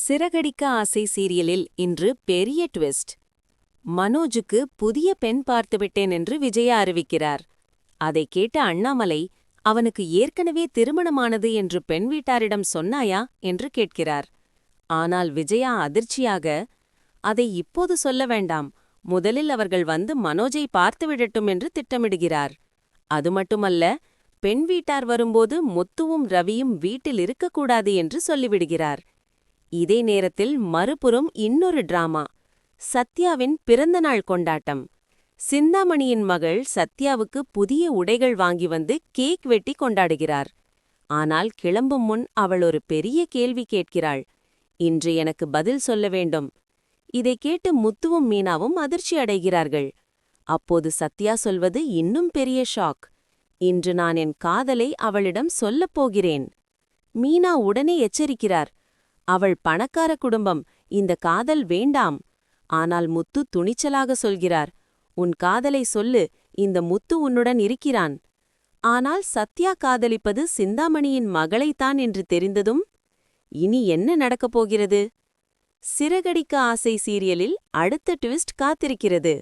சிறகடிக்க ஆசை சீரியலில் இன்று பெரிய ட்விஸ்ட். மனோஜுக்கு புதிய பெண் பார்த்துவிட்டேன் என்று விஜயா அறிவிக்கிறார். அதைக் கேட்ட அண்ணாமலை, அவனுக்கு ஏற்கனவே திருமணமானது என்று பெண் வீட்டாரிடம் சொன்னாயா என்று கேட்கிறார். ஆனால் விஜயா அதிர்ச்சியாக, அதை இப்போது சொல்ல வேண்டாம், முதலில் அவர்கள் வந்து மனோஜை பார்த்துவிடட்டும் என்று திட்டமிடுகிறார். அது மட்டுமல்ல, பெண் வீட்டார் வரும்போது முத்துவும் ரவியும் வீட்டில் இருக்கக்கூடாது என்று சொல்லிவிடுகிறார். இதே நேரத்தில் மறுபுறம் இன்னொரு டிராமா. சத்யாவின் பிறந்தநாள் கொண்டாட்டம். சிந்தாமணியின் மகள் சத்யாவுக்கு புதிய உடைகள் வாங்கி வந்து கேக் வெட்டி கொண்டாடுகிறார். ஆனால் கிளம்பும் முன் அவள் ஒரு பெரிய கேள்வி கேட்கிறாள். இன்று எனக்கு பதில் சொல்ல வேண்டும். இதைக் கேட்டு முத்துவும் மீனாவும் அதிர்ச்சி அடைகிறார்கள். அப்போது சத்யா சொல்வது இன்னும் பெரிய ஷாக். இன்று நான் என் காதலை அவளிடம் சொல்லப் போகிறேன். மீனா உடனே எச்சரிக்கிறார். அவள் பணக்கார குடும்பம், இந்த காதல் வேண்டாம். ஆனால் முத்து துணிச்சலாக சொல்கிறார், உன் காதலை சொல்லு, இந்த முத்து உன்னுடன் இருக்கிறான். ஆனால் சத்யா காதலிப்பது சிந்தாமணியின் மகளைத்தான் என்று தெரிந்ததும் இனி என்ன நடக்கப் போகிறது? சிறகடிக்க ஆசை சீரியலில் அடுத்த ட்விஸ்ட் காத்திருக்கிறது.